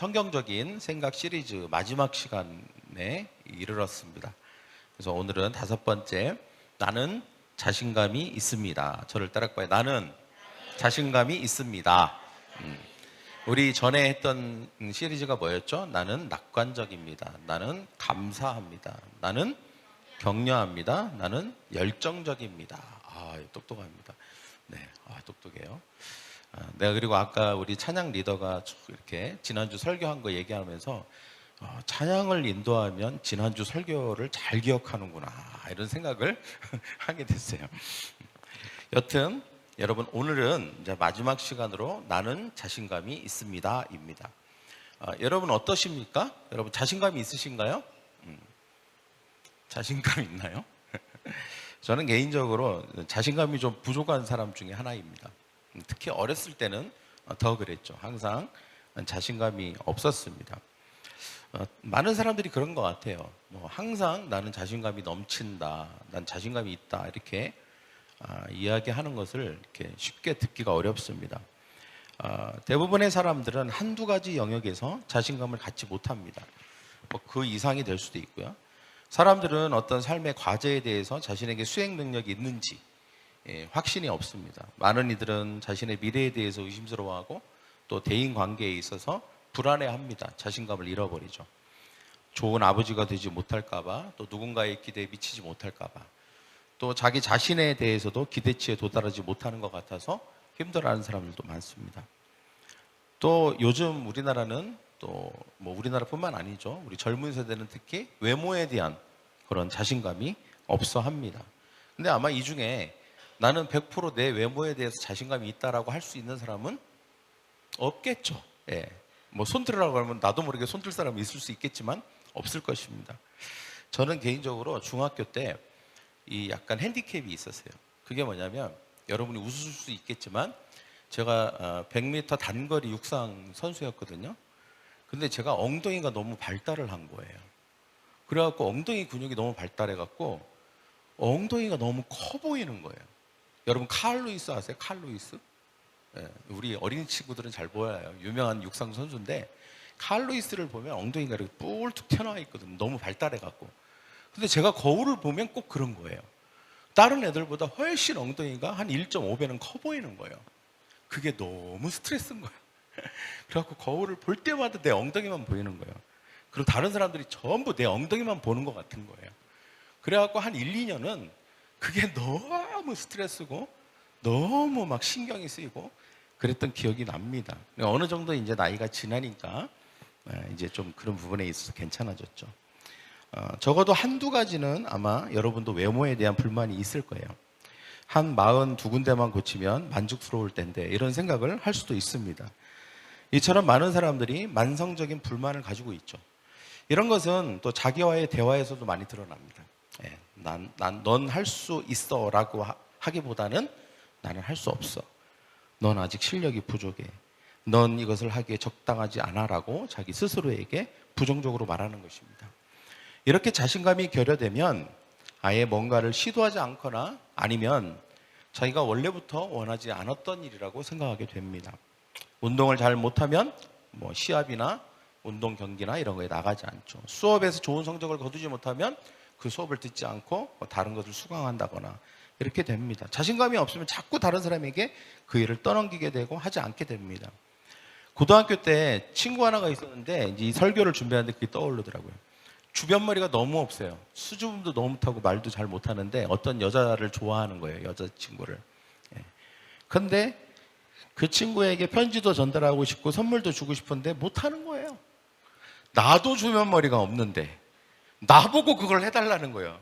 성경적인 생각 시리즈 마지막 시간에 이르렀습니다. 그래서 오늘은 5번째, 나는 자신감이 있습니다. 저를 따라해봐요. 나는 자신감이 있습니다. 우리 전에 했던 시리즈가 뭐였죠? 나는 낙관적입니다. 나는 감사합니다. 나는 격려합니다. 나는 열정적입니다. 똑똑합니다. 네, 똑똑해요. 내가 그리고 아까 우리 찬양 리더가 이렇게 지난주 설교한 거 얘기하면서 찬양을 인도하면 지난주 설교를 잘 기억하는구나 이런 생각을 하게 됐어요. 여튼 여러분, 오늘은 이제 마지막 시간으로 나는 자신감이 있습니다 입니다. 여러분 어떠십니까? 여러분 자신감이 있으신가요? 자신감 있나요? 저는 개인적으로 자신감이 좀 부족한 사람 중에 하나입니다. 특히 어렸을 때는 더 그랬죠. 항상 자신감이 없었습니다. 많은 사람들이 그런 것 같아요. 항상 나는 자신감이 넘친다, 난 자신감이 있다 이렇게 이야기하는 것을 이렇게 쉽게 듣기가 어렵습니다. 대부분의 사람들은 한두 가지 영역에서 자신감을 갖지 못합니다. 그 이상이 될 수도 있고요. 사람들은 어떤 삶의 과제에 대해서 자신에게 수행 능력이 있는지 확신이 없습니다. 많은 이들은 자신의 미래에 대해서 의심스러워하고 또 대인 관계에 있어서 불안해합니다. 자신감을 잃어버리죠. 좋은 아버지가 되지 못할까봐, 또 누군가의 기대에 미치지 못할까봐, 또 자기 자신에 대해서도 기대치에 도달하지 못하는 것 같아서 힘들어하는 사람들도 많습니다. 또 요즘 우리나라는 또 우리나라뿐만 아니죠. 우리 젊은 세대는 특히 외모에 대한 그런 자신감이 없어 합니다. 근데 아마 이 중에 나는 100% 내 외모에 대해서 자신감이 있다라고 할 수 있는 사람은 없겠죠. 손 들으라고 하면 나도 모르게 손 들 사람이 있을 수 있겠지만 없을 것입니다. 저는 개인적으로 중학교 때 이 약간 핸디캡이 있었어요. 그게 뭐냐면, 여러분이 웃을 수 있겠지만 제가 100m 단거리 육상 선수였거든요. 근데 제가 엉덩이가 너무 발달을 한 거예요. 그래갖고 엉덩이 근육이 너무 발달해갖고 엉덩이가 너무 커 보이는 거예요. 여러분 칼 루이스 아세요? 칼 루이스? 우리 어린 친구들은 잘 보여요. 유명한 육상 선수인데 칼 루이스를 보면 엉덩이가 이렇게 뿔뚝 튀어나와 있거든요. 너무 발달해갖고. 근데 제가 거울을 보면 꼭 그런 거예요. 다른 애들보다 훨씬 엉덩이가 한 1.5배는 커 보이는 거예요. 그게 너무 스트레스인 거예요. 그래갖고 거울을 볼 때마다 내 엉덩이만 보이는 거예요. 그리고 다른 사람들이 전부 내 엉덩이만 보는 것 같은 거예요. 그래갖고 한 1, 2년은 그게 너무 스트레스고 너무 막 신경이 쓰이고 그랬던 기억이 납니다. 어느 정도 이제 나이가 지나니까 이제 좀 그런 부분에 있어서 괜찮아졌죠. 적어도 한두 가지는 아마 여러분도 외모에 대한 불만이 있을 거예요. 한 42군데만 고치면 만족스러울 텐데 이런 생각을 할 수도 있습니다. 이처럼 많은 사람들이 만성적인 불만을 가지고 있죠. 이런 것은 또 자기와의 대화에서도 많이 드러납니다. 넌 할 수 있어 라고 하기보다는 나는 할 수 없어. 넌 아직 실력이 부족해. 넌 이것을 하기에 적당하지 않아 라고 자기 스스로에게 부정적으로 말하는 것입니다. 이렇게 자신감이 결여되면 아예 뭔가를 시도하지 않거나 아니면 자기가 원래부터 원하지 않았던 일이라고 생각하게 됩니다. 운동을 잘 못하면 시합이나 운동 경기나 이런 거에 나가지 않죠. 수업에서 좋은 성적을 거두지 못하면 그 수업을 듣지 않고 다른 것을 수강한다거나 이렇게 됩니다. 자신감이 없으면 자꾸 다른 사람에게 그 일을 떠넘기게 되고 하지 않게 됩니다. 고등학교 때 친구 하나가 있었는데 이제 이 설교를 준비하는데 그게 떠오르더라고요. 주변머리가 너무 없어요. 수줍음도 너무 못하고 말도 잘 못하는데 어떤 여자를 좋아하는 거예요. 여자친구를. 근데 그 친구에게 편지도 전달하고 싶고 선물도 주고 싶은데 못하는 거예요. 나도 주변머리가 없는데 나보고 그걸 해달라는 거예요.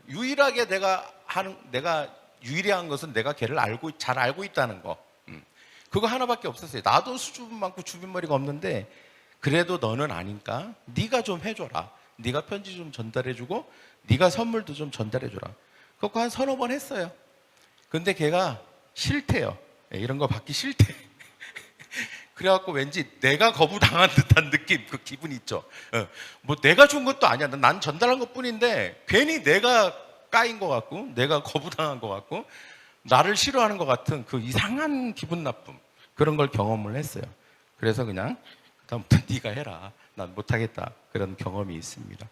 유일하게 내가 유일한 것은 내가 걔를 잘 알고 있다는 거. 그거 하나밖에 없었어요. 나도 수줍음 많고 주변머리가 없는데 그래도 너는 아니까 네가 좀 해줘라. 네가 편지 좀 전달해주고 네가 선물도 좀 전달해줘라. 그거 한 3-4번 했어요. 근데 걔가 싫대요. 이런 거 받기 싫대. 그래갖고 왠지 내가 거부당한 듯한 느낌, 그 기분이 있죠. 내가 준 것도 아니야. 난 전달한 것 뿐인데 괜히 내가 까인 것 같고 내가 거부당한 것 같고 나를 싫어하는 것 같은 그 이상한 기분 나쁨, 그런 걸 경험을 했어요. 그래서 그냥 다음부터 네가 해라. 난 못하겠다. 그런 경험이 있습니다.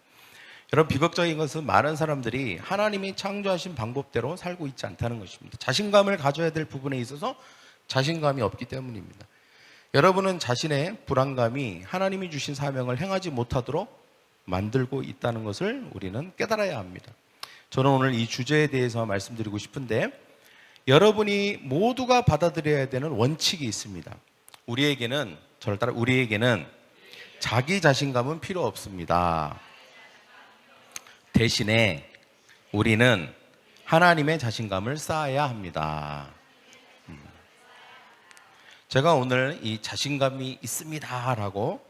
여러분, 비극적인 것은 많은 사람들이 하나님이 창조하신 방법대로 살고 있지 않다는 것입니다. 자신감을 가져야 될 부분에 있어서 자신감이 없기 때문입니다. 여러분은 자신의 불안감이 하나님이 주신 사명을 행하지 못하도록 만들고 있다는 것을 우리는 깨달아야 합니다. 저는 오늘 이 주제에 대해서 말씀드리고 싶은데, 여러분이 모두가 받아들여야 되는 원칙이 있습니다. 저를 따라, 우리에게는 자기 자신감은 필요 없습니다. 대신에 우리는 하나님의 자신감을 쌓아야 합니다. 제가 오늘 이 자신감이 있습니다라고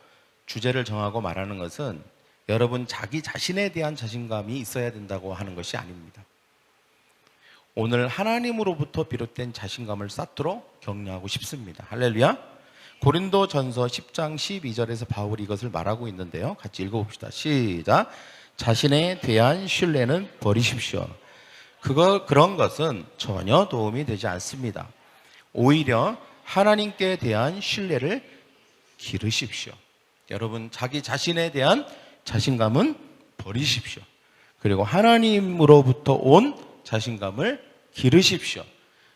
주제를 정하고 말하는 것은 여러분 자기 자신에 대한 자신감이 있어야 된다고 하는 것이 아닙니다. 오늘 하나님으로부터 비롯된 자신감을 쌓도록 격려하고 싶습니다. 할렐루야. 고린도전서 10장 12절에서 바울이 이것을 말하고 있는데요. 같이 읽어봅시다. 시작. 자신에 대한 신뢰는 버리십시오. 그런 것은 전혀 도움이 되지 않습니다. 오히려 하나님께 대한 신뢰를 기르십시오. 여러분, 자기 자신에 대한 자신감은 버리십시오. 그리고 하나님으로부터 온 자신감을 기르십시오.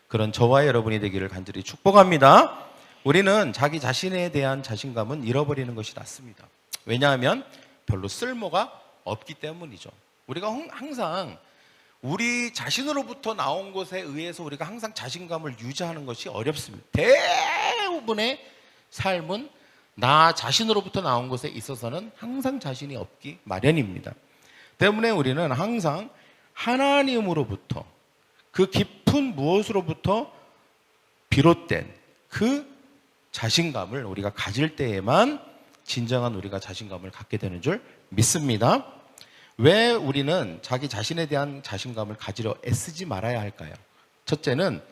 그런 저와 여러분이 되기를 간절히 축복합니다. 우리는 자기 자신에 대한 자신감은 잃어버리는 것이 낫습니다. 왜냐하면 별로 쓸모가 없기 때문이죠. 우리가 항상 우리 자신으로부터 나온 것에 의해서 우리가 항상 자신감을 유지하는 것이 어렵습니다. 대부분의 삶은 나 자신으로부터 나온 것에 있어서는 항상 자신이 없기 마련입니다. 때문에 우리는 항상 하나님으로부터, 그 깊은 무엇으로부터 비롯된 그 자신감을 우리가 가질 때에만 진정한 우리가 자신감을 갖게 되는 줄 믿습니다. 왜 우리는 자기 자신에 대한 자신감을 가지려 애쓰지 말아야 할까요? 첫째는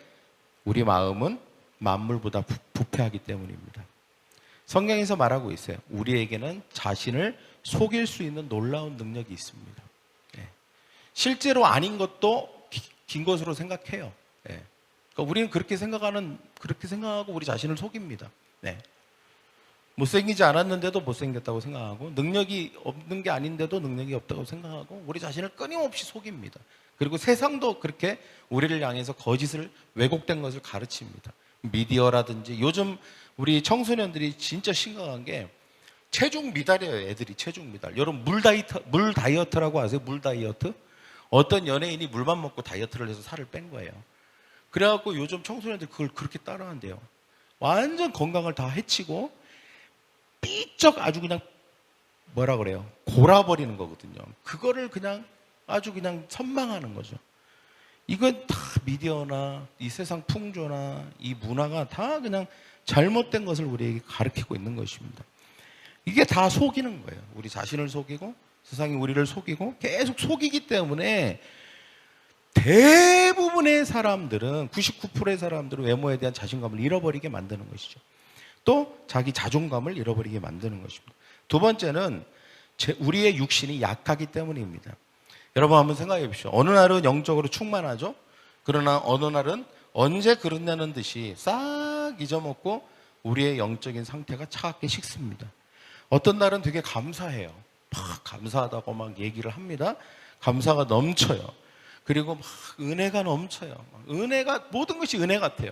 우리 마음은 만물보다 부패하기 때문입니다. 성경에서 말하고 있어요. 우리에게는 자신을 속일 수 있는 놀라운 능력이 있습니다. 실제로 아닌 것도 긴 것으로 생각해요. 그러니까 우리는 그렇게 생각하고 우리 자신을 속입니다. 못생기지 않았는데도 못생겼다고 생각하고, 능력이 없는 게 아닌데도 능력이 없다고 생각하고, 우리 자신을 끊임없이 속입니다. 그리고 세상도 그렇게 우리를 향해서 거짓을, 왜곡된 것을 가르칩니다. 미디어라든지 요즘 우리 청소년들이 진짜 심각한 게 체중 미달이에요. 애들이 체중 미달. 여러분 물 다이어트라고 아세요? 물 다이어트? 어떤 연예인이 물만 먹고 다이어트를 해서 살을 뺀 거예요. 그래갖고 요즘 청소년들이 그걸 그렇게 따라한대요. 완전 건강을 다 해치고 삐쩍 아주 그냥 뭐라 그래요? 골아버리는 거거든요. 그거를 그냥 아주 그냥 선망하는 거죠. 이건 다 미디어나 이 세상 풍조나 이 문화가 다 그냥 잘못된 것을 우리에게 가르치고 있는 것입니다. 이게 다 속이는 거예요. 우리 자신을 속이고 세상이 우리를 속이고 계속 속이기 때문에 대부분의 사람들은 99%의 사람들은 외모에 대한 자신감을 잃어버리게 만드는 것이죠. 또 자기 자존감을 잃어버리게 만드는 것입니다. 두 번째는 우리의 육신이 약하기 때문입니다. 여러분 한번 생각해 보십시오. 어느 날은 영적으로 충만하죠. 그러나 어느 날은 언제 그러냐는 듯이 싹 잊어먹고 우리의 영적인 상태가 차갑게 식습니다. 어떤 날은 되게 감사해요. 막 감사하다고 막 얘기를 합니다. 감사가 넘쳐요. 그리고 막 은혜가 넘쳐요. 은혜가, 모든 것이 은혜 같아요.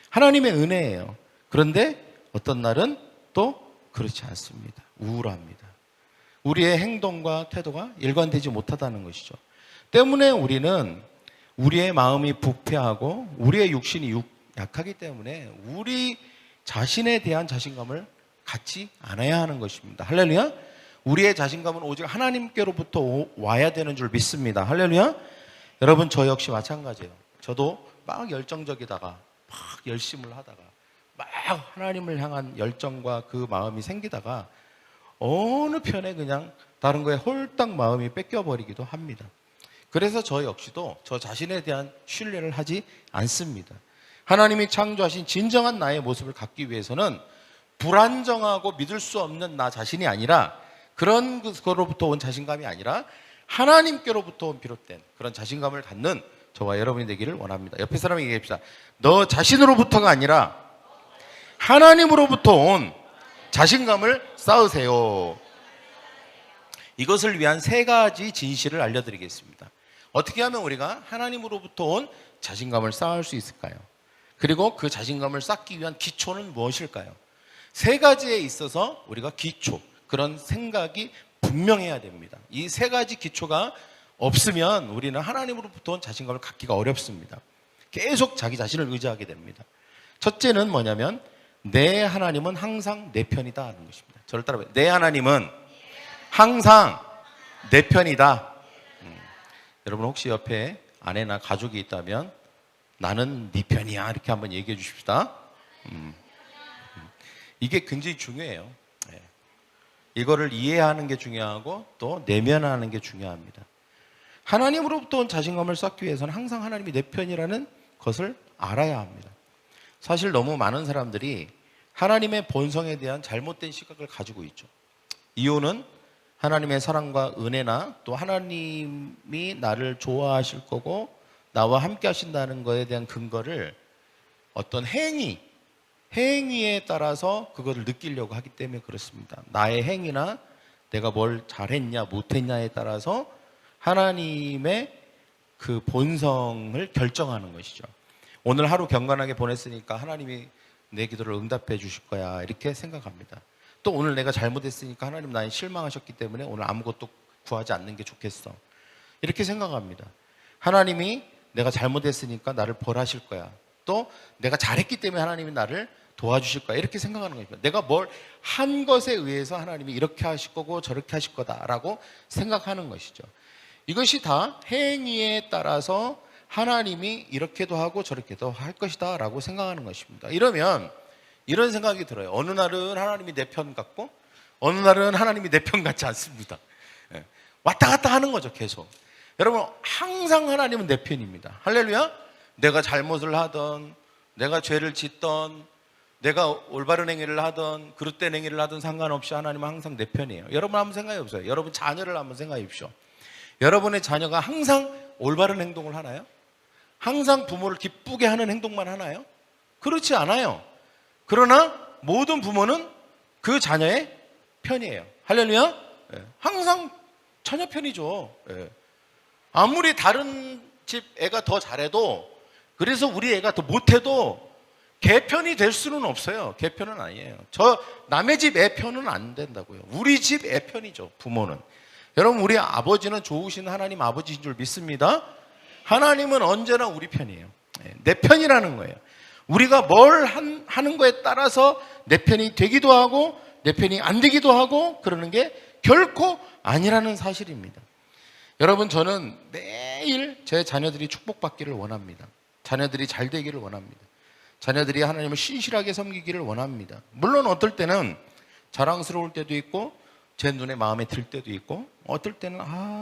하나님의 은혜예요. 그런데 어떤 날은 또 그렇지 않습니다. 우울합니다. 우리의 행동과 태도가 일관되지 못하다는 것이죠. 때문에 우리는 우리의 마음이 부패하고 우리의 육신이 약하기 때문에 우리 자신에 대한 자신감을 갖지 않아야 하는 것입니다. 할렐루야. 우리의 자신감은 오직 하나님께로부터 와야 되는 줄 믿습니다. 할렐루야. 여러분, 저 역시 마찬가지예요. 저도 막 열정적이다가 막 열심을 하다가 막 하나님을 향한 열정과 그 마음이 생기다가 어느 편에 그냥 다른 거에 홀딱 마음이 뺏겨버리기도 합니다. 그래서 저 역시도 저 자신에 대한 신뢰를 하지 않습니다. 하나님이 창조하신 진정한 나의 모습을 갖기 위해서는 불안정하고 믿을 수 없는 나 자신이 아니라, 그런 것으로부터 온 자신감이 아니라 하나님께로부터 비롯된 그런 자신감을 갖는 저와 여러분이 되기를 원합니다. 옆에 사람에게 얘기합시다. 너 자신으로부터가 아니라 하나님으로부터 온 자신감을 쌓으세요. 이것을 위한 세 가지 진실을 알려드리겠습니다. 어떻게 하면 우리가 하나님으로부터 온 자신감을 쌓을 수 있을까요? 그리고 그 자신감을 쌓기 위한 기초는 무엇일까요? 세 가지에 있어서 우리가 기초, 그런 생각이 분명해야 됩니다. 이 세 가지 기초가 없으면 우리는 하나님으로부터 온 자신감을 갖기가 어렵습니다. 계속 자기 자신을 의지하게 됩니다. 첫째는 뭐냐면 내 하나님은 항상 내 편이다 하는 것입니다. 저를 따라해요. 내 하나님은 항상 내 편이다. 여러분 혹시 옆에 아내나 가족이 있다면 나는 네 편이야 이렇게 한번 얘기해 주십시다. 이게 굉장히 중요해요. 이거를 이해하는 게 중요하고 또 내면하는 게 중요합니다. 하나님으로부터 온 자신감을 쌓기 위해서는 항상 하나님이 내 편이라는 것을 알아야 합니다. 사실 너무 많은 사람들이 하나님의 본성에 대한 잘못된 시각을 가지고 있죠. 이유는 하나님의 사랑과 은혜나 또 하나님이 나를 좋아하실 거고 나와 함께 하신다는 것에 대한 근거를 어떤 행위에 따라서 그것을 느끼려고 하기 때문에 그렇습니다. 나의 행위나 내가 뭘 잘했냐 못했냐에 따라서 하나님의 그 본성을 결정하는 것이죠. 오늘 하루 경건하게 보냈으니까 하나님이 내 기도를 응답해 주실 거야 이렇게 생각합니다. 또 오늘 내가 잘못했으니까 하나님 나에 실망하셨기 때문에 오늘 아무것도 구하지 않는 게 좋겠어 이렇게 생각합니다. 하나님이 내가 잘못했으니까 나를 벌하실 거야. 또 내가 잘했기 때문에 하나님이 나를 도와주실 거야 이렇게 생각하는 것입니다. 내가 뭘 한 것에 의해서 하나님이 이렇게 하실 거고 저렇게 하실 거다라고 생각하는 것이죠. 이것이 다 행위에 따라서 하나님이 이렇게도 하고 저렇게도 할 것이다 라고 생각하는 것입니다. 이러면 이런 생각이 들어요. 어느 날은 하나님이 내 편 같고 어느 날은 하나님이 내 편 같지 않습니다. 왔다 갔다 하는 거죠. 계속. 여러분 항상 하나님은 내 편입니다. 할렐루야. 내가 잘못을 하던 내가 죄를 짓던 내가 올바른 행위를 하던 그릇된 행위를 하던 상관없이 하나님은 항상 내 편이에요. 여러분 한번 생각해 보세요. 여러분 자녀를 한번 생각해 보십시오. 여러분의 자녀가 항상 올바른 행동을 하나요? 항상 부모를 기쁘게 하는 행동만 하나요? 그렇지 않아요. 그러나 모든 부모는 그 자녀의 편이에요. 할렐루야. 항상 자녀 편이죠. 아무리 다른 집 애가 더 잘해도 그래서 우리 애가 더 못해도 걔 편이 될 수는 없어요. 걔 편은 아니에요. 저 남의 집 애 편은 안 된다고요. 우리 집 애 편이죠. 부모는. 여러분 우리 아버지는 좋으신 하나님 아버지인 줄 믿습니다. 하나님은 언제나 우리 편이에요. 내 편이라는 거예요. 우리가 뭘 하는 거에 따라서 내 편이 되기도 하고 내 편이 안 되기도 하고 그러는 게 결코 아니라는 사실입니다. 여러분 저는 매일 제 자녀들이 축복받기를 원합니다. 자녀들이 잘 되기를 원합니다. 자녀들이 하나님을 신실하게 섬기기를 원합니다. 물론 어떨 때는 자랑스러울 때도 있고 제 눈에 마음에 들 때도 있고 어떨 때는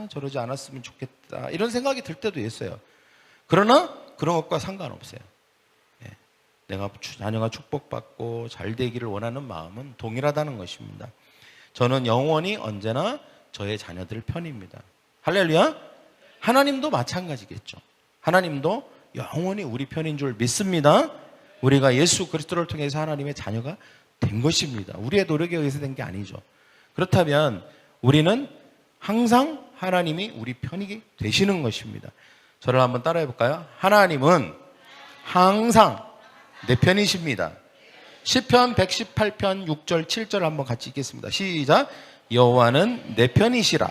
저러지 않았으면 좋겠다 이런 생각이 들 때도 있어요. 그러나 그런 것과 상관없어요. 내가 자녀가 축복받고 잘 되기를 원하는 마음은 동일하다는 것입니다. 저는 영원히 언제나 저의 자녀들 편입니다. 할렐루야. 하나님도 마찬가지겠죠. 하나님도 영원히 우리 편인 줄 믿습니다. 우리가 예수 그리스도를 통해서 하나님의 자녀가 된 것입니다. 우리의 노력에 의해서 된 게 아니죠. 그렇다면 우리는 항상 하나님이 우리 편이 되시는 것입니다. 저를 한번 따라해 볼까요? 하나님은 항상 내 편이십니다. 시편 118편 6절 7절 한번 같이 읽겠습니다. 시작. 여호와는 내 편이시라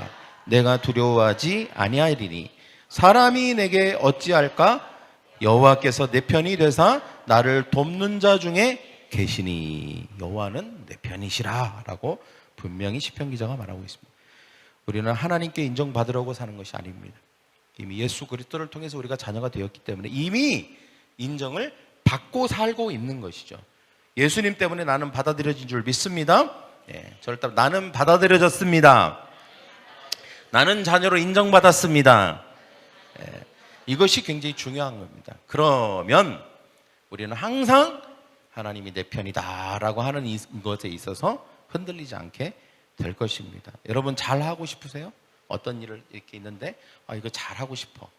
내가 두려워하지 아니하리니 사람이 내게 어찌할까? 여호와께서 내 편이 되사 나를 돕는 자 중에 계시니 여호와는 내 편이시라 라고 분명히 시편 기자가 말하고 있습니다. 우리는 하나님께 인정받으려고 사는 것이 아닙니다. 이미 예수 그리스도를 통해서 우리가 자녀가 되었기 때문에 이미 인정을 받고 살고 있는 것이죠. 예수님 때문에 나는 받아들여진 줄 믿습니다. 저를 따라 나는 받아들여졌습니다. 나는 자녀로 인정받았습니다. 이것이 굉장히 중요한 겁니다. 그러면 우리는 항상 하나님이 내 편이다라고 하는 것에 있어서 흔들리지 않게 될 것입니다. 여러분 잘하고 싶으세요? 어떤 일을 이렇게 있는데 이거 잘하고 싶어.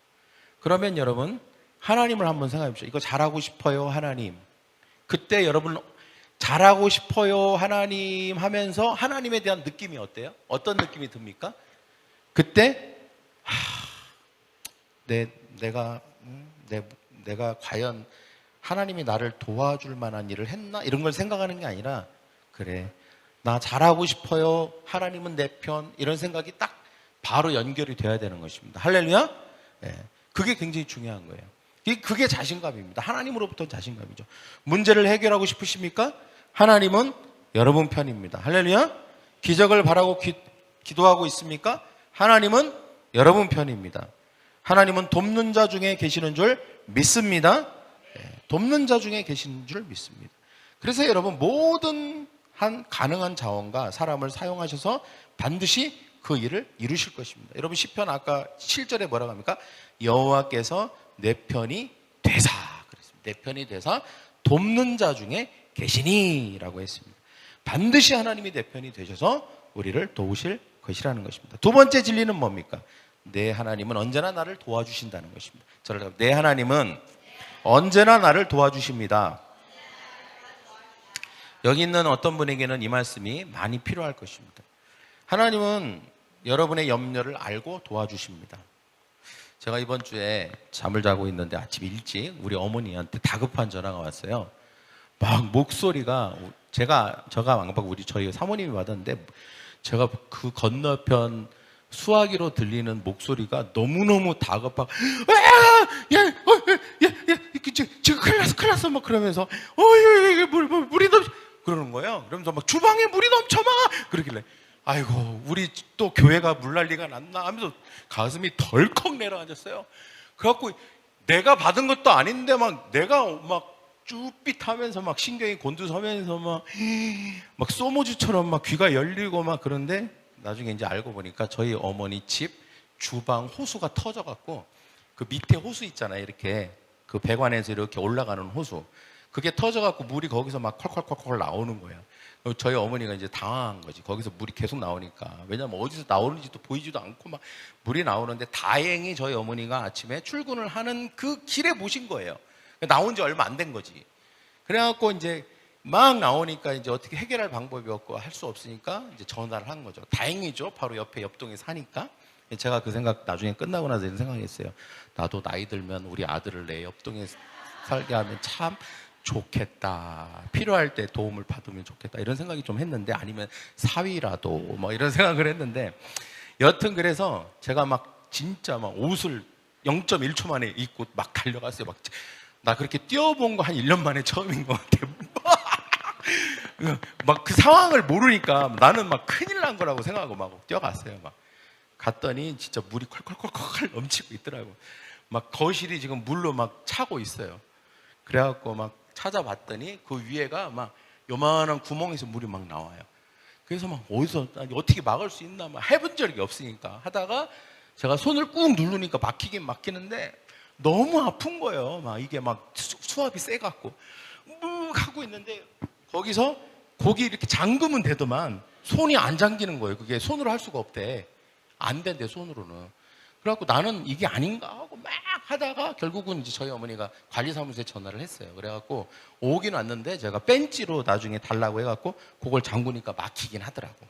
그러면 여러분 하나님을 한번 생각해 보십시오. 이거 잘하고 싶어요 하나님. 그때 여러분 잘하고 싶어요 하나님 하면서 하나님에 대한 느낌이 어때요? 어떤 느낌이 듭니까? 그때 내가 과연 하나님이 나를 도와줄 만한 일을 했나? 이런 걸 생각하는 게 아니라, 그래, 나 잘하고 싶어요, 하나님은 내 편, 이런 생각이 딱 바로 연결이 돼야 되는 것입니다. 할렐루야? 네, 그게 굉장히 중요한 거예요. 그게 자신감입니다. 하나님으로부터 자신감이죠. 문제를 해결하고 싶으십니까? 하나님은 여러분 편입니다. 할렐루야? 기적을 바라고 기도하고 있습니까? 하나님은 여러분 편입니다. 하나님은 돕는 자 중에 계시는 줄 믿습니다. 돕는 자 중에 계시는 줄 믿습니다. 그래서 여러분, 모든 가능한 자원과 사람을 사용하셔서 반드시 그 일을 이루실 것입니다. 여러분, 시편 아까 7절에 뭐라고 합니까? 여호와께서 내 편이 되사 그랬습니다. 내 편이 되사 돕는 자 중에 계시니 라고 했습니다. 반드시 하나님이 내 편이 되셔서 우리를 도우실 것이라는 것입니다. 두 번째 진리는 뭡니까? 내 하나님은 언제나 나를 도와주신다는 것입니다. 내 하나님은 언제나 나를 도와주십니다. 여기 있는 어떤 분에게는 이 말씀이 많이 필요할 것입니다. 하나님은 여러분의 염려를 알고 도와주십니다. 제가 이번 주에 잠을 자고 있는데 아침 일찍 우리 어머니한테 다급한 전화가 왔어요. 막 목소리가, 제가 막 저희 사모님이 받았는데, 제가 그 건너편 수화기로 들리는 목소리가 너무너무 다급하고, 지금 큰일 났어 막 그러면서, 물이 넘쳐 그러는 거예요. 그러면서 막 주방에 물이 넘쳐 막 그러길래, 아이고, 우리 또 교회가 물난리가 났나 하면서 가슴이 덜컥 내려앉았어요. 그래갖고 내가 받은 것도 아닌데 내가 쭈삣하면서 신경이 곤두서면서 막 소모주처럼 귀가 열리고 그런데, 나중에 이제 알고 보니까 저희 어머니 집 주방 호수가 터져갖고, 그 밑에 호수 있잖아요. 이렇게 그 배관에서 이렇게 올라가는 호수, 그게 터져갖고 물이 거기서 콜콜콜콜 나오는 거예요. 저희 어머니가 이제 당황한 거지. 거기서 물이 계속 나오니까. 왜냐면 어디서 나오는지도 보이지도 않고 물이 나오는데, 다행히 저희 어머니가 아침에 출근을 하는 그 길에 모신 거예요. 나온 지 얼마 안 된 거지. 그래갖고 이제 막 나오니까 이제 어떻게 해결할 방법이 없고 할 수 없으니까 이제 전화를 한 거죠. 다행이죠. 바로 옆동에 사니까. 제가 그 생각 나중에 끝나고 나서 이런 생각했어요. 나도 나이 들면 우리 아들을 내 옆동에 살게 하면 참 좋겠다. 필요할 때 도움을 받으면 좋겠다. 이런 생각이 좀 했는데, 아니면 사위라도 이런 생각을 했는데, 여튼 그래서 제가 진짜 옷을 0.1초 만에 입고 달려갔어요. 나 그렇게 뛰어본 거 한 1년 만에 처음인 것 같아요. 그 상황을 모르니까 나는 큰일 난 거라고 생각하고 뛰어갔어요. 갔더니 진짜 물이 콸콸콸콸 넘치고 있더라고. 거실이 지금 물로 차고 있어요. 그래갖고 찾아봤더니 그 위에가 요만한 구멍에서 물이 나와요. 그래서 어디서 어떻게 막을 수 있나 해본 적이 없으니까 하다가, 제가 손을 꾹 누르니까 막히긴 막히는데 너무 아픈 거예요. 이게 수압이 세갖고 하고 있는데, 거기서 고기 이렇게 잠그면 되더만 손이 안 잠기는 거예요. 그게 손으로 할 수가 없대. 안 된대, 손으로는. 그래갖고 나는 이게 아닌가 하고 막 하다가 결국은 이제 저희 어머니가 관리사무소에 전화를 했어요. 그래갖고 오긴 왔는데, 제가 벤치로 나중에 달라고 해갖고 그걸 잠그니까 막히긴 하더라고.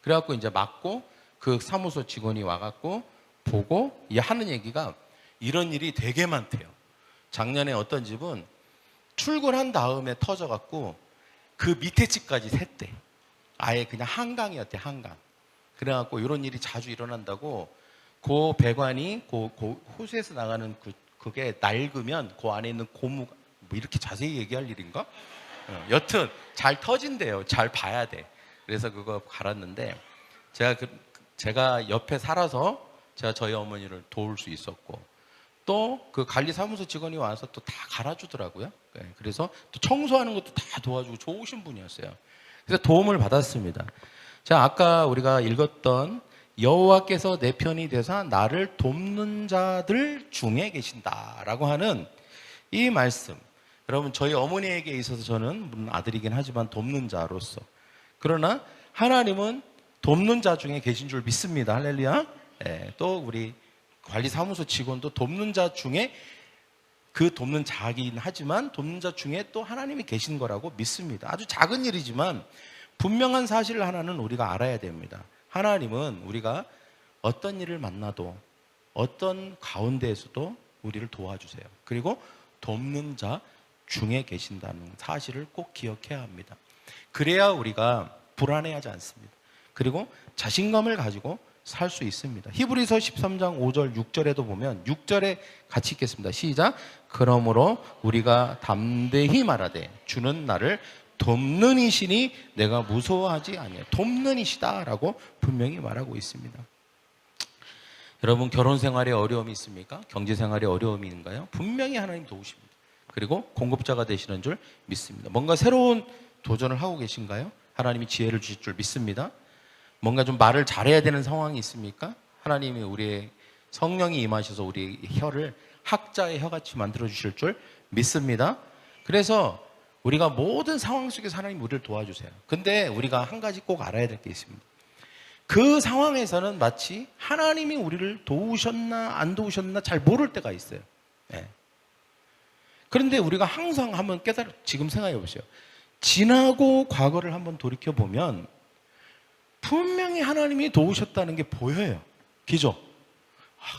그래갖고 이제 막고, 그 사무소 직원이 와갖고 보고 하는 얘기가, 이런 일이 되게 많대요. 작년에 어떤 집은 출근한 다음에 터져갖고 그 밑에 집까지 샜대. 아예 그냥 한강이었대, 한강. 그래갖고 이런 일이 자주 일어난다고, 그 배관이 그 호수에서 나가는 그게 낡으면 그 안에 있는 고무가, 이렇게 자세히 얘기할 일인가? 여튼 잘 터진대요. 잘 봐야 돼. 그래서 그거 갈았는데, 제가 옆에 살아서 제가 저희 어머니를 도울 수 있었고, 또 그 관리사무소 직원이 와서 또 다 갈아주더라고요. 그래서 또 청소하는 것도 다 도와주고 좋으신 분이었어요. 그래서 도움을 받았습니다. 자, 아까 우리가 읽었던 여호와께서 내 편이 되사 나를 돕는 자들 중에 계신다라고 하는 이 말씀, 여러분, 저희 어머니에게 있어서 저는 물론 아들이긴 하지만 돕는 자로서, 그러나 하나님은 돕는 자 중에 계신 줄 믿습니다. 할렐루야. 또 우리 관리사무소 직원도 돕는 자 중에 그 돕는 자이긴 하지만 돕는 자 중에 또 하나님이 계신 거라고 믿습니다. 아주 작은 일이지만 분명한 사실 하나는 우리가 알아야 됩니다. 하나님은 우리가 어떤 일을 만나도 어떤 가운데에서도 우리를 도와주세요. 그리고 돕는 자 중에 계신다는 사실을 꼭 기억해야 합니다. 그래야 우리가 불안해하지 않습니다. 그리고 자신감을 가지고 살 수 있습니다. 히브리서 13장 5절 6절에도 보면 6절에 같이 읽겠습니다. 시작. 그러므로 우리가 담대히 말하되 주는 나를 돕는 이시니 내가 무서워하지 아니하여. 돕는 이시다라고 분명히 말하고 있습니다. 여러분, 결혼 생활에 어려움이 있습니까? 경제 생활에 어려움이 있는가요? 분명히 하나님 도우십니다. 그리고 공급자가 되시는 줄 믿습니다. 뭔가 새로운 도전을 하고 계신가요? 하나님이 지혜를 주실 줄 믿습니다. 뭔가 좀 말을 잘해야 되는 상황이 있습니까? 하나님이 우리의 성령이 임하셔서 우리의 혀를 학자의 혀같이 만들어 주실 줄 믿습니다. 그래서 우리가 모든 상황 속에서 하나님 우리를 도와주세요. 근데 우리가 한 가지 꼭 알아야 될 게 있습니다. 그 상황에서는 마치 하나님이 우리를 도우셨나 안 도우셨나 잘 모를 때가 있어요. 네. 그런데 우리가 항상 한번 지금 생각해 보세요. 지나고 과거를 한번 돌이켜 보면 분명히 하나님이 도우셨다는 게 보여요. 그죠?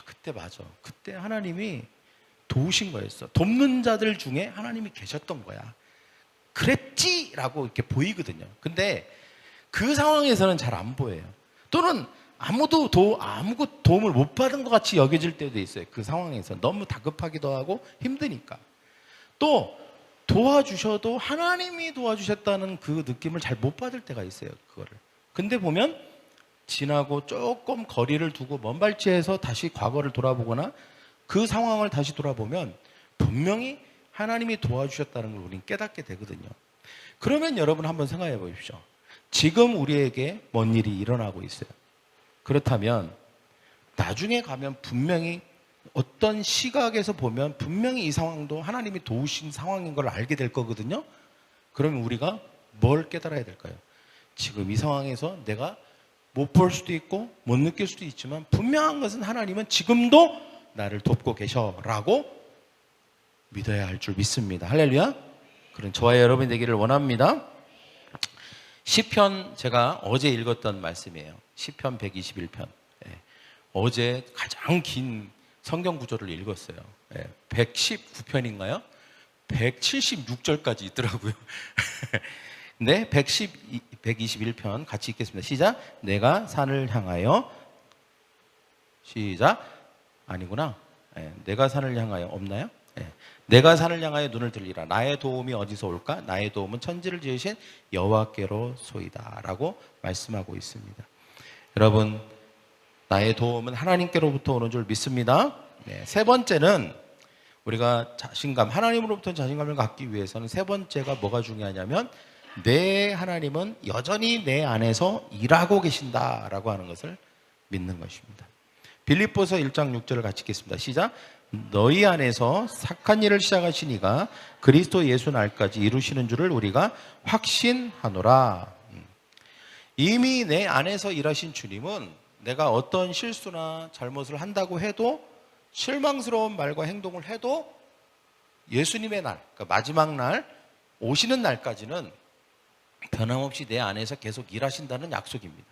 그때 맞아. 그때 하나님이 도우신 거였어. 돕는 자들 중에 하나님이 계셨던 거야. 그랬지라고 이렇게 보이거든요. 근데 그 상황에서는 잘 안 보여요. 또는 아무 도움을 못 받은 것 같이 여겨질 때도 있어요. 그 상황에서 너무 다급하기도 하고 힘드니까. 또 도와주셔도 하나님이 도와주셨다는 그 느낌을 잘 못 받을 때가 있어요. 그거를. 근데 보면 지나고 조금 거리를 두고 먼 발치에서 다시 과거를 돌아보거나 그 상황을 다시 돌아보면 분명히 하나님이 도와주셨다는 걸 우리는 깨닫게 되거든요. 그러면 여러분 한번 생각해 보십시오. 지금 우리에게 뭔 일이 일어나고 있어요. 그렇다면 나중에 가면 분명히 어떤 시각에서 보면 분명히 이 상황도 하나님이 도우신 상황인 걸 알게 될 거거든요. 그러면 우리가 뭘 깨달아야 될까요? 지금 이 상황에서 내가 못 볼 수도 있고 못 느낄 수도 있지만 분명한 것은 하나님은 지금도 나를 돕고 계셔라고 믿어야 할 줄 믿습니다. 할렐루야. 그런 저와 여러분이 되기를 원합니다. 시편, 제가 어제 읽었던 말씀이에요. 시편 121편. 어제 가장 긴 성경 구절을 읽었어요. 119편인가요? 176절까지 있더라고요. 네, 121편 같이 읽겠습니다. 시작. 내가 산을 향하여. 시작. 아니구나. 내가 산을 향하여 없나요? 내가 산을 향하여 눈을 들리라. 나의 도움이 어디서 올까? 나의 도움은 천지를 지으신 여호와께로소이다 라고 말씀하고 있습니다. 여러분, 나의 도움은 하나님께로부터 오는 줄 믿습니다. 세 번째는 우리가 하나님으로부터 자신감을 갖기 위해서는 세 번째가 뭐가 중요하냐면 내 하나님은 여전히 내 안에서 일하고 계신다라고 하는 것을 믿는 것입니다. 빌립보서 1장 6절을 같이 읽겠습니다. 시작. 너희 안에서 착한 일을 시작하신 이가 그리스도 예수 날까지 이루시는 줄을 우리가 확신하노라. 이미 내 안에서 일하신 주님은 내가 어떤 실수나 잘못을 한다고 해도 실망스러운 말과 행동을 해도 예수님의 날, 그러니까 마지막 날 오시는 날까지는 변함없이 내 안에서 계속 일하신다는 약속입니다.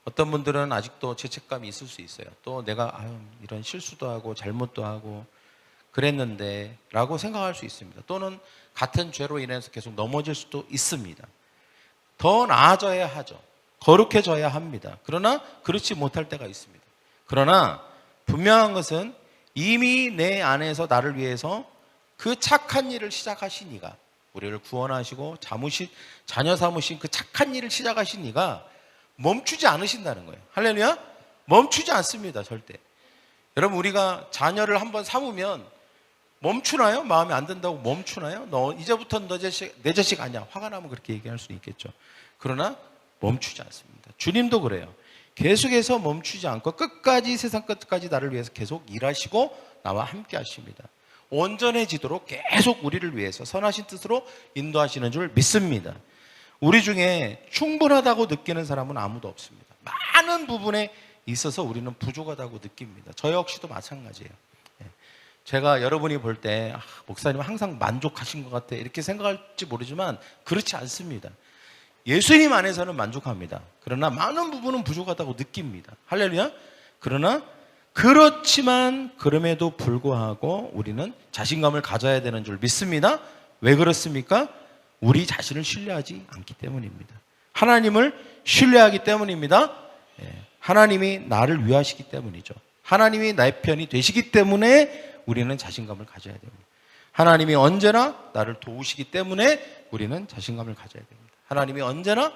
어떤 분들은 아직도 죄책감이 있을 수 있어요. 또 내가 이런 실수도 하고 잘못도 하고 그랬는데 라고 생각할 수 있습니다. 또는 같은 죄로 인해서 계속 넘어질 수도 있습니다. 더 나아져야 하죠. 거룩해져야 합니다. 그러나 그렇지 못할 때가 있습니다. 그러나 분명한 것은 이미 내 안에서 나를 위해서 그 착한 일을 시작하신 이가, 우리를 구원하시고 자녀 삼으신 그 착한 일을 시작하신 이가 멈추지 않으신다는 거예요. 할렐루야. 멈추지 않습니다. 절대. 여러분, 우리가 자녀를 한번 삼으면 멈추나요? 마음에 안 든다고 멈추나요? 너 이제부터는 내 자식 아니야. 화가 나면 그렇게 얘기할 수 있겠죠. 그러나 멈추지 않습니다. 주님도 그래요. 계속해서 멈추지 않고 끝까지, 세상 끝까지 나를 위해서 계속 일하시고 나와 함께 하십니다. 온전해지도록 계속 우리를 위해서 선하신 뜻으로 인도하시는 줄 믿습니다. 우리 중에 충분하다고 느끼는 사람은 아무도 없습니다. 많은 부분에 있어서 우리는 부족하다고 느낍니다. 저 역시도 마찬가지예요. 제가 여러분이 볼 때 목사님 항상 만족하신 것 같아 이렇게 생각할지 모르지만 그렇지 않습니다. 예수님 안에서는 만족합니다. 그러나 많은 부분은 부족하다고 느낍니다. 할렐루야. 그러나 그렇지만 그럼에도 불구하고 우리는 자신감을 가져야 되는 줄 믿습니다. 왜 그렇습니까? 우리 자신을 신뢰하지 않기 때문입니다. 하나님을 신뢰하기 때문입니다. 하나님이 나를 위하시기 때문이죠. 하나님이 나의 편이 되시기 때문에 우리는 자신감을 가져야 됩니다. 하나님이 언제나 나를 도우시기 때문에 우리는 자신감을 가져야 됩니다. 하나님이 언제나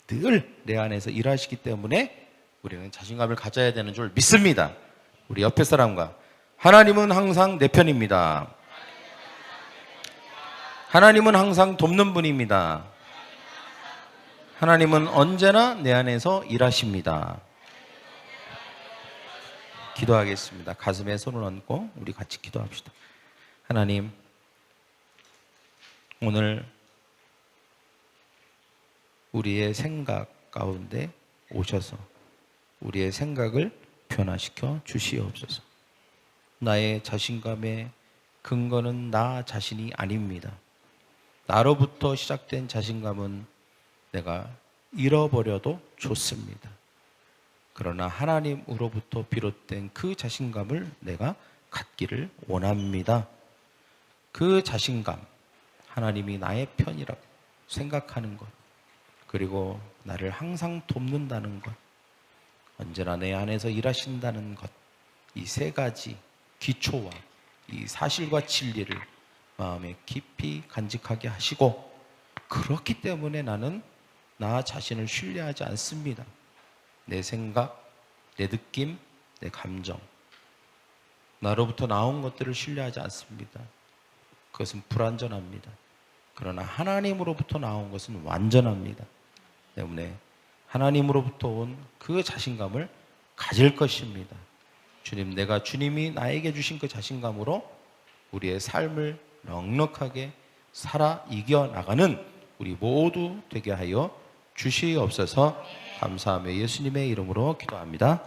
늘 내 안에서 일하시기 때문에 우리는 자신감을 가져야 되는 줄 믿습니다. 우리 옆에 사람과 하나님은 항상 내 편입니다. 하나님은 항상 돕는 분입니다. 하나님은 언제나 내 안에서 일하십니다. 기도하겠습니다. 가슴에 손을 얹고 우리 같이 기도합시다. 하나님, 오늘 우리의 생각 가운데 오셔서 우리의 생각을 변화시켜 주시옵소서. 나의 자신감의 근거는 나 자신이 아닙니다. 나로부터 시작된 자신감은 내가 잃어버려도 좋습니다. 그러나 하나님으로부터 비롯된 그 자신감을 내가 갖기를 원합니다. 그 자신감, 하나님이 나의 편이라고 생각하는 것, 그리고 나를 항상 돕는다는 것, 언제나 내 안에서 일하신다는 것, 이 세 가지 기초와 이 사실과 진리를 마음에 깊이 간직하게 하시고, 그렇기 때문에 나는 나 자신을 신뢰하지 않습니다. 내 생각, 내 느낌, 내 감정, 나로부터 나온 것들을 신뢰하지 않습니다. 그것은 불완전합니다. 그러나 하나님으로부터 나온 것은 완전합니다. 때문에 하나님으로부터 온 그 자신감을 가질 것입니다. 주님, 내가 주님이 나에게 주신 그 자신감으로 우리의 삶을 넉넉하게 살아 이겨나가는 우리 모두 되게 하여 주시옵소서. 감사하며 예수님의 이름으로 기도합니다.